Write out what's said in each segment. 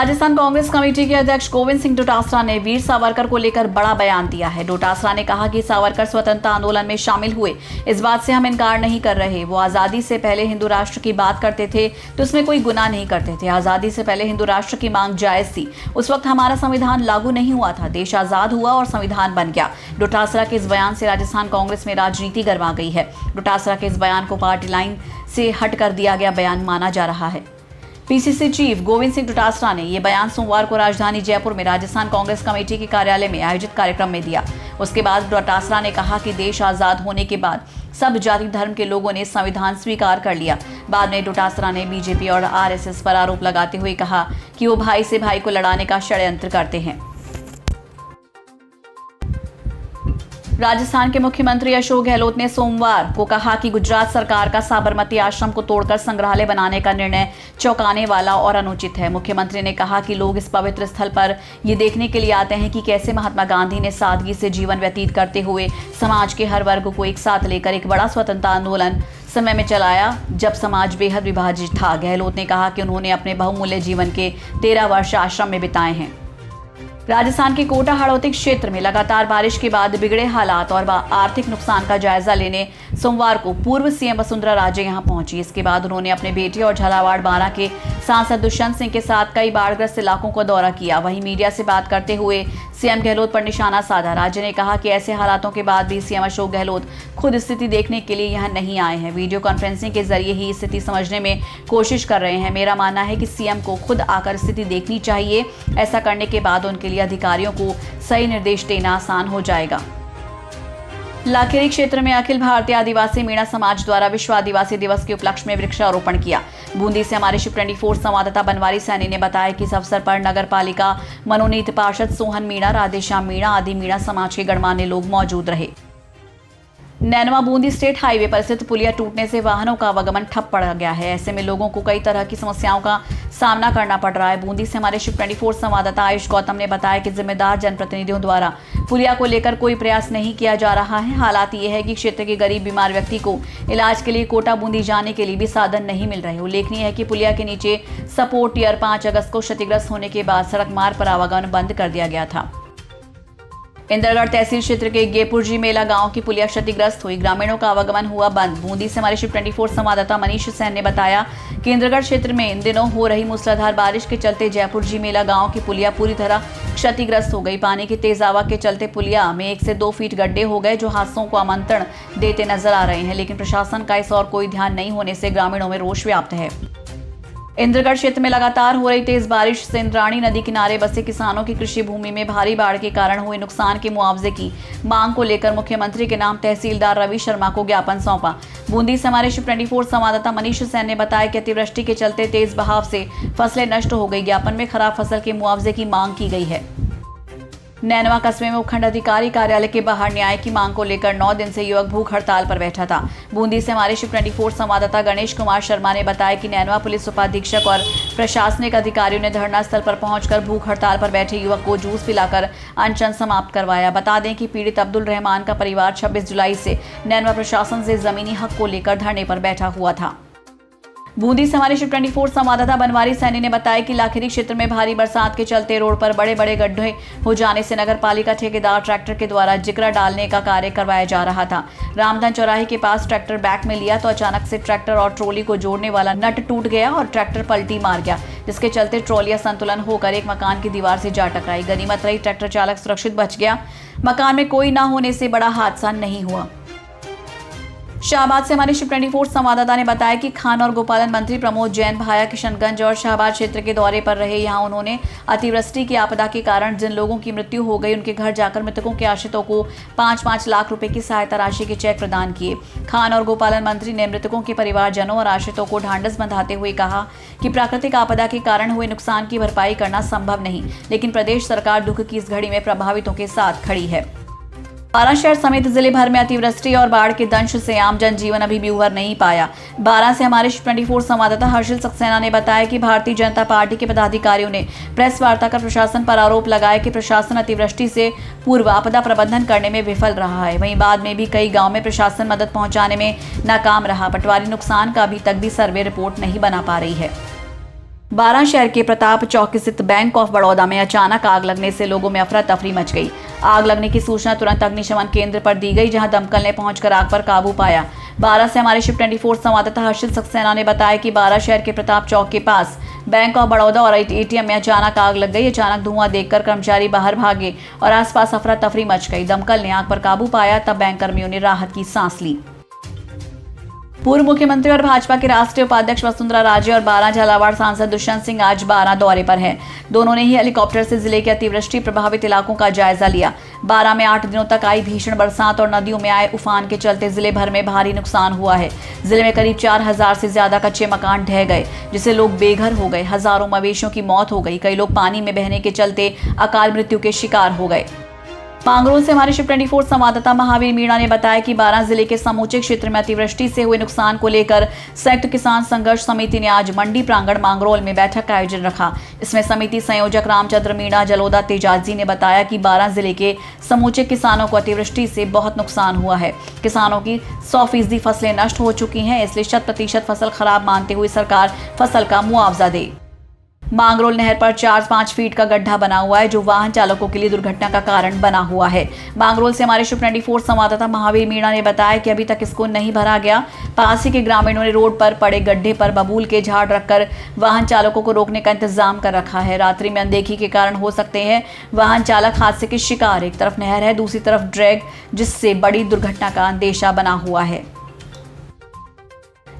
Rajasthan Congress committee के अध्यक्ष गोविंद सिंह डोटासरा ने वीर सावरकर को लेकर बड़ा बयान दिया है। डोटासरा ने कहा कि सावरकर स्वतंत्रता आंदोलन में शामिल हुए, इस बात से हम इनकार नहीं कर रहे। वो आजादी से पहले हिंदू राष्ट्र की बात करते थे तो उसमें कोई गुनाह नहीं करते थे। आजादी से पहले हिंदू राष्ट्र की मांग जायज थी। उस वक्त हमारा संविधान लागू नहीं हुआ था, देश आजाद हुआ और संविधान बन गया। डोटासरा के इस बयान से राजस्थान कांग्रेस में राजनीति गरमा गई है। डोटासरा के इस बयान को पार्टी लाइन से हट कर दिया गया बयान माना जा रहा है। पीसीसी चीफ गोविंद सिंह डोटासरा ने यह बयान सोमवार को राजधानी जयपुर में राजस्थान कांग्रेस कमेटी के कार्यालय में आयोजित कार्यक्रम में दिया। उसके बाद डोटासरा ने कहा कि देश आजाद होने के बाद सब जाति धर्म के लोगों ने संविधान स्वीकार कर लिया। बाद में डोटासरा ने बीजेपी और आरएसएस पर आरोप लगाते हुए कहा कि वो भाई से भाई को लड़ाने का षड्यंत्र करते हैं। राजस्थान के मुख्यमंत्री अशोक गहलोत ने सोमवार को कहा कि गुजरात सरकार का साबरमती आश्रम को तोड़कर संग्रहालय बनाने का निर्णय चौंकाने वाला और अनुचित है। मुख्यमंत्री ने कहा कि लोग इस पवित्र स्थल पर ये देखने के लिए आते हैं कि कैसे महात्मा गांधी ने सादगी से जीवन व्यतीत करते हुए समाज के हर वर्ग को एक साथ लेकर एक बड़ा स्वतंत्रता आंदोलन समय में चलाया जब समाज बेहद विभाजित था। गहलोत ने कहा कि उन्होंने अपने बहुमूल्य जीवन के 13 वर्ष आश्रम में बिताए हैं। राजस्थान के कोटा हाड़ौती क्षेत्र में लगातार बारिश के बाद बिगड़े हालात और आर्थिक नुकसान का जायजा लेने सोमवार को पूर्व सीएम वसुंधरा राजे यहां पहुंची। इसके बाद उन्होंने अपने बेटे और झालावाड़ बारां के सांसद दुष्यंत सिंह के साथ कई बाढ़ग्रस्त इलाकों का दौरा किया। वहीं मीडिया से बात करते हुए सीएम गहलोत पर निशाना साधा। राजे ने कहा कि ऐसे हालातों के बाद भी सीएम अशोक गहलोत खुद स्थिति देखने के लिए यहां नहीं आए हैं, वीडियो कॉन्फ्रेंसिंग के जरिए ही स्थिति समझने में कोशिश कर रहे हैं। मेरा मानना है कि सीएम को खुद आकर स्थिति देखनी चाहिए। ऐसा करने के बाद उनके लिए अधिकारियों को सही निर्देश देना आसान हो जाएगा। लाखेरी क्षेत्र में अखिल भारतीय आदिवासी मीणा समाज द्वारा विश्व आदिवासी दिवस के उपलक्ष्य में वृक्षारोपण किया। बूंदी से हमारे शिव 24 संवाददाता बनवारी सैनी ने बताया कि इस अवसर पर नगर पालिका मनोनीत पार्षद सोहन मीणा, राधेश्याम मीणा आदि मीणा समाज के गणमान्य लोग मौजूद रहे। नैनवा बूंदी स्टेट हाईवे पर स्थित पुलिया टूटने से वाहनों का आवागमन ठप पड़ गया है। ऐसे में लोगों को कई तरह की समस्याओं का सामना करना पड़ रहा है। बूंदी से हमारे शिव 24 संवाददाता आयुष गौतम ने बताया कि जिम्मेदार जनप्रतिनिधियों द्वारा पुलिया को लेकर कोई प्रयास नहीं किया जा रहा है। हालात ये है कि क्षेत्र के गरीब बीमार व्यक्ति को इलाज के लिए कोटा बूंदी जाने के लिए भी साधन नहीं मिल रहे। उल्लेखनीय है कि पुलिया के नीचे सपोर्ट टियर 5 अगस्त को क्षतिग्रस्त होने के बाद सड़क मार्ग पर आवागमन बंद कर दिया गया था। इंद्रगढ़ तहसील क्षेत्र के गेपुरजी मेला गांव की पुलिया क्षतिग्रस्त हुई, ग्रामीणों का आवागमन हुआ बंद। बूंदी से हमारे शिव 24 संवाददाता मनीष सैन ने बताया कि इंद्रगढ़ क्षेत्र में इन दिनों हो रही मूसलाधार बारिश के चलते जयपुरजी मेला गांव की पुलिया पूरी तरह क्षतिग्रस्त हो गई। पानी की तेज आवा के चलते पुलिया में 1 से 2 फीट गड्ढे हो गए जो हादसों को आमंत्रण देते नजर आ रहे हैं, लेकिन प्रशासन का इस और कोई ध्यान नहीं होने से ग्रामीणों में रोष व्याप्त है। इंद्रगढ़ क्षेत्र में लगातार हो रही तेज बारिश से इंद्राणी नदी किनारे बसे किसानों की कृषि भूमि में भारी बाढ़ के कारण हुए नुकसान के मुआवजे की मांग को लेकर मुख्यमंत्री के नाम तहसीलदार रवि शर्मा को ज्ञापन सौंपा। बूंदी से हमारे शिव 24 संवाददाता मनीष सैन ने बताया कि अतिवृष्टि के चलते तेज बहाव से फसलें नष्ट हो गई। ज्ञापन में खराब फसल के मुआवजे की मांग की गई है। नैनवा कस्बे में उपखंड अधिकारी कार्यालय के बाहर न्याय की मांग को लेकर 9 दिन से युवक भूख हड़ताल पर बैठा था। बूंदी से हमारे शिव 24 संवाददाता गणेश कुमार शर्मा ने बताया कि नैनवा पुलिस उपाधीक्षक और प्रशासनिक अधिकारियों ने धरना स्थल पर पहुंचकर भूख हड़ताल पर बैठे युवक को जूस पिलाकर अनशन समाप्त करवाया। बता दें कि पीड़ित अब्दुल रहमान का परिवार 26 जुलाई से नैनवा प्रशासन से जमीनी हक को लेकर धरने पर बैठा हुआ था। बूंदी से हमारे शिव 24 संवाददाता बनवारी सैनी ने बताया कि लाखेरी क्षेत्र में भारी बरसात के चलते रोड पर बड़े बड़े गड्ढे हो जाने से नगर पालिका ठेकेदार ट्रैक्टर के द्वारा जिगरा डालने का कार्य करवाया जा रहा था। रामधन चौराहे के पास ट्रैक्टर बैक में लिया तो अचानक से ट्रैक्टर और ट्रॉली को जोड़ने वाला नट टूट गया और ट्रैक्टर पलटी मार गया, जिसके चलते ट्रॉली असंतुलन होकर एक मकान की दीवार से जा टकराई। गनीमत रही ट्रैक्टर चालक सुरक्षित बच गया। मकान में कोई न होने से बड़ा हादसा नहीं हुआ। शाहबाद से हमारे शिव 24 संवाददाता ने बताया कि खान और गोपालन मंत्री प्रमोद जैन भाया किशनगंज और शाहबाद क्षेत्र के दौरे पर रहे। यहां उन्होंने अतिवृष्टि की आपदा के कारण जिन लोगों की मृत्यु हो गई उनके घर जाकर मृतकों के आश्रितों को 5-5 लाख रुपए की सहायता राशि के चेक प्रदान किए। खान और गोपालन मंत्री ने मृतकों के परिवारजनों और आश्रितों को ढांढस बंधाते हुए कहा कि प्राकृतिक आपदा के कारण हुए नुकसान की भरपाई करना संभव नहीं, लेकिन प्रदेश सरकार दुख की इस घड़ी में प्रभावितों के साथ खड़ी है। बारां शहर समेत जिले भर में अतिवृष्टि और बाढ़ के दंश से आम जनजीवन अभी भी उभर नहीं पाया। बारां से हमारे 24 संवाददाता हर्षिल सक्सेना ने बताया कि भारतीय जनता पार्टी के पदाधिकारियों ने प्रेस वार्ता कर प्रशासन पर आरोप लगाया कि प्रशासन अतिवृष्टि से पूर्व आपदा प्रबंधन करने में विफल रहा है। वहीं बाद में भी कई गाँव में प्रशासन मदद पहुंचाने में नाकाम रहा। पटवारी नुकसान का अभी तक भी सर्वे रिपोर्ट नहीं बना पा रही है। बारां शहर के प्रताप चौक स्थित बैंक ऑफ बड़ौदा में अचानक आग लगने से लोगों में अफरा तफरी मच गई। आग लगने की सूचना तुरंत अग्निशमन केंद्र पर दी गई, जहां दमकल ने पहुंचकर आग पर काबू पाया। बारां से हमारे शिव 24 संवाददाता हर्षित सक्सेना ने बताया कि बारां शहर के प्रताप चौक के पास बैंक ऑफ बड़ौदा और एटीएम में अचानक आग लग गई। अचानक धुआं देखकर कर्मचारी बाहर भागे और आसपास अफरा तफरी मच गई। दमकल ने आग पर काबू पाया, तब बैंक कर्मियों ने राहत की सांस ली। पूर्व मुख्यमंत्री और भाजपा के राष्ट्रीय उपाध्यक्ष वसुंधरा राजे और बारां झालावाड़ सांसद दुष्यंत सिंह आज बारां दौरे पर हैं। दोनों ने ही हेलीकॉप्टर से जिले के अतिवृष्टि प्रभावित इलाकों का जायजा लिया। बारां में 8 दिनों तक आई भीषण बरसात और नदियों में आए उफान के चलते जिले भर में भारी नुकसान हुआ है। जिले में करीब 4000 से ज्यादा कच्चे मकान ढह गए, जिससे लोग बेघर हो गए। हजारों मवेशियों की मौत हो गई। कई लोग पानी में बहने के चलते अकाल मृत्यु के शिकार हो गए। मांगरोल से हमारे शिव 24 संवाददाता महावीर मीणा ने बताया कि बारां जिले के समूचे क्षेत्र में अतिवृष्टि से हुए नुकसान को लेकर संयुक्त किसान संघर्ष समिति ने आज मंडी प्रांगण मांगरोल में बैठक का आयोजन रखा। इसमें समिति संयोजक रामचंद्र मीणा जलोदा तेजाजी ने बताया कि बारां जिले के समूचे किसानों को अतिवृष्टि से बहुत नुकसान हुआ है। किसानों की 100% फसलें नष्ट हो चुकी हैं, इसलिए 100% फसल खराब मानते हुए सरकार फसल का मुआवजा दे। मांगरोल नहर पर 4-5 फीट का गड्ढा बना हुआ है, जो वाहन चालकों के लिए दुर्घटना का कारण बना हुआ है। मांगरोल से हमारे शिव 24 संवाददाता महावीर मीणा ने बताया कि अभी तक इसको नहीं भरा गया। पास ही के ग्रामीणों ने रोड पर पड़े गड्ढे पर बबूल के झाड़ रखकर वाहन चालकों को रोकने का इंतजाम कर रखा है। रात्रि में अनदेखी के कारण हो सकते हैं वाहन चालक हादसे के शिकार। एक तरफ नहर है, दूसरी तरफ ड्रैग, जिससे बड़ी दुर्घटना का अंदेशा बना हुआ है।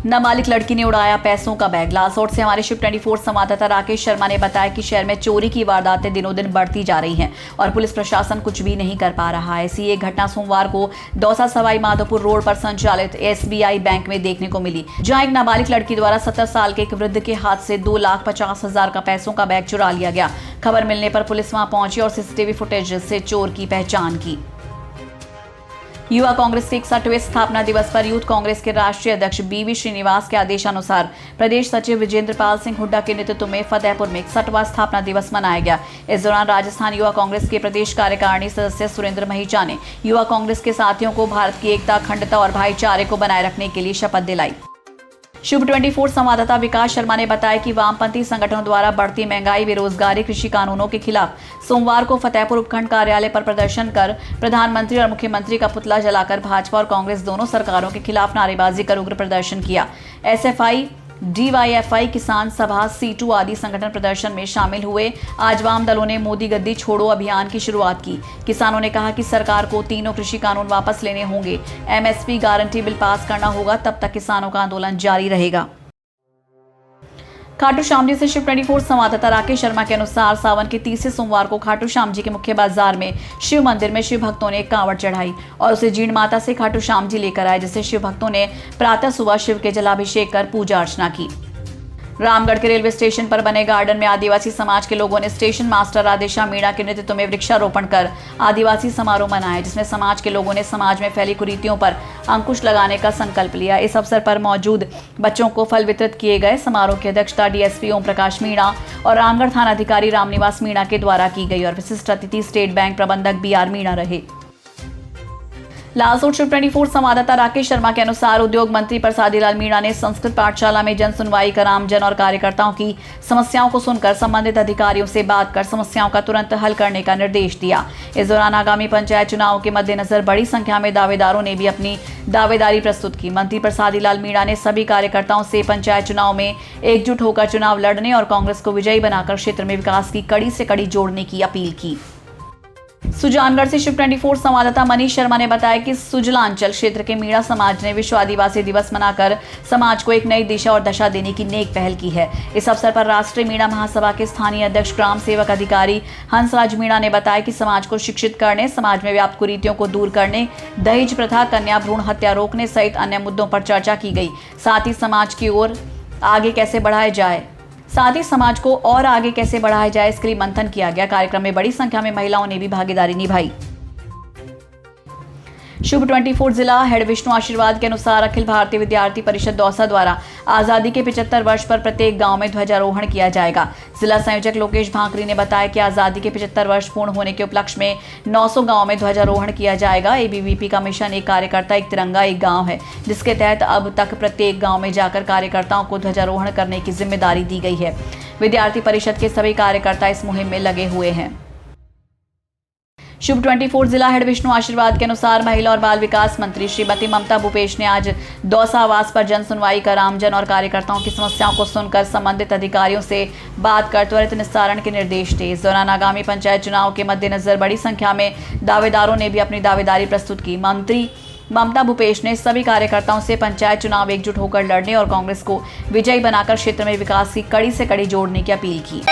नाबालिग लड़की ने उड़ाया पैसों का बैग। लालसोट से हमारे शिव 24 संवाददाता राकेश शर्मा ने बताया कि शहर में चोरी की वारदातें दिनों दिन बढ़ती जा रही हैं और पुलिस प्रशासन कुछ भी नहीं कर पा रहा है। ऐसी एक घटना सोमवार को दौसा सवाई माधोपुर रोड पर संचालित SBI बैंक में देखने को मिली, जहां एक नाबालिग लड़की द्वारा 70 साल के एक वृद्ध के हाथ से 2,50,000 का पैसों का बैग चुरा लिया गया। खबर मिलने पर पुलिस वहां पहुंची और CCTV फुटेज से चोर की पहचान की। युवा कांग्रेस के 61वें स्थापना दिवस पर यूथ कांग्रेस के राष्ट्रीय अध्यक्ष BV श्रीनिवास के आदेशानुसार प्रदेश सचिव विजेंद्र पाल सिंह हुड्डा के नेतृत्व में फतेहपुर में 61वां स्थापना दिवस मनाया गया। इस दौरान राजस्थान युवा कांग्रेस के प्रदेश कार्यकारिणी सदस्य सुरेंद्र महिचा ने युवा कांग्रेस के साथियों को भारत की एकता, अखंडता और भाईचारे को बनाए रखने के लिए शपथ दिलाई। शिव 24 संवाददाता विकास शर्मा ने बताया कि वामपंथी संगठनों द्वारा बढ़ती महंगाई, बेरोजगारी, कृषि कानूनों के खिलाफ सोमवार को फतेहपुर उपखंड कार्यालय पर प्रदर्शन कर प्रधानमंत्री और मुख्यमंत्री का पुतला जलाकर भाजपा और कांग्रेस दोनों सरकारों के खिलाफ नारेबाजी कर उग्र प्रदर्शन किया। SFI, DYFI, किसान सभा, C2 आदि संगठन प्रदर्शन में शामिल हुए। आज वाम दलों ने मोदी गद्दी छोड़ो अभियान की शुरुआत की। किसानों ने कहा कि सरकार को तीनों कृषि कानून वापस लेने होंगे, MSP गारंटी बिल पास करना होगा, तब तक किसानों का आंदोलन जारी रहेगा। खाटू श्याम जी से शिव 24 संवाददाता राकेश शर्मा के अनुसार सावन के 30 सोमवार को खाटू श्याम जी के मुख्य बाजार में शिव मंदिर में शिव भक्तों ने एक कांवड़ चढ़ाई और उसे जीण माता से खाटू श्याम जी लेकर आए, जिससे शिव भक्तों ने प्रातः सुबह शिव के जलाभिषेक कर पूजा अर्चना की। रामगढ़ के रेलवे स्टेशन पर बने गार्डन में आदिवासी समाज के लोगों ने स्टेशन मास्टर राधेश्याम मीणा के नेतृत्व में वृक्षारोपण कर आदिवासी समारोह मनाया, जिसमें समाज के लोगों ने समाज में फैली कुरीतियों पर अंकुश लगाने का संकल्प लिया। इस अवसर पर मौजूद बच्चों को फल वितरित किए गए। समारोह की अध्यक्षता DSP ओम प्रकाश मीणा और रामगढ़ थाना अधिकारी रामनिवास मीणा के द्वारा की गई और विशिष्ट अतिथि स्टेट बैंक प्रबंधक BR मीणा रहे। लालसोट शिव 24 संवाददाता राकेश शर्मा के अनुसार उद्योग मंत्री प्रसादीलाल मीणा ने संस्कृत पाठशाला में जन सुनवाई कर आमजन और कार्यकर्ताओं की समस्याओं को सुनकर संबंधित अधिकारियों से बात कर समस्याओं का तुरंत हल करने का निर्देश दिया। इस दौरान आगामी पंचायत चुनाव के मद्देनजर बड़ी संख्या में दावेदारों ने भी अपनी दावेदारी प्रस्तुत की। मंत्री प्रसादीलाल मीणा ने सभी कार्यकर्ताओं से पंचायत चुनाव में एकजुट होकर चुनाव लड़ने और कांग्रेस को विजयी बनाकर क्षेत्र में विकास की कड़ी से कड़ी जोड़ने की अपील की। सुजानगढ़ से शिव 24 संवाददाता मनीष शर्मा ने बताया कि सुजलांचल क्षेत्र के मीणा समाज ने विश्व आदिवासी दिवस मनाकर समाज को एक नई दिशा और दशा देने की नेक पहल की है। इस अवसर पर राष्ट्रीय मीणा महासभा के स्थानीय अध्यक्ष ग्राम सेवक अधिकारी हंसराज मीणा ने बताया कि समाज को शिक्षित करने, समाज में व्याप्त कुरीतियों को दूर करने, दहेज प्रथा, कन्या भ्रूण हत्या रोकने सहित अन्य मुद्दों पर चर्चा की गई। साथ ही समाज की ओर आगे कैसे बढ़ाया जाए समाज को और आगे कैसे बढ़ाया जाए, इसके लिए मंथन किया गया। कार्यक्रम में बड़ी संख्या में महिलाओं ने भी भागीदारी निभाई। शिव 24 जिला हेड विष्णु आशीर्वाद के अनुसार अखिल भारतीय विद्यार्थी परिषद दौसा द्वारा आजादी के 75 वर्ष पर प्रत्येक गांव में ध्वजारोहण किया जाएगा। जिला संयोजक लोकेश भांकरी ने बताया कि आजादी के 75 वर्ष पूर्ण होने के उपलक्ष्य में 900 गांव में ध्वजारोहण किया जाएगा। ABVP का मिशन एक कार्यकर्ता एक तिरंगा एक गांव है, जिसके तहत अब तक प्रत्येक गांव में जाकर कार्यकर्ताओं को ध्वजारोहण करने की जिम्मेदारी दी गई है। विद्यार्थी परिषद के सभी कार्यकर्ता इस मुहिम में लगे हुए हैं। शुभ 24 जिला हेड विष्णु आशीर्वाद के अनुसार महिला और बाल विकास मंत्री श्रीमती ममता भूपेश ने आज दौसा आवास पर जन सुनवाई कर आमजन और कार्यकर्ताओं की समस्याओं को सुनकर संबंधित अधिकारियों से बात कर त्वरित निस्तारण के निर्देश दिए। इस दौरान आगामी पंचायत चुनाव के मद्देनजर बड़ी संख्या में दावेदारों ने भी अपनी दावेदारी प्रस्तुत की। मंत्री ममता भूपेश ने सभी कार्यकर्ताओं से पंचायत चुनाव एकजुट होकर लड़ने और कांग्रेस को विजयी बनाकर क्षेत्र में विकास की कड़ी से कड़ी जोड़ने की अपील की।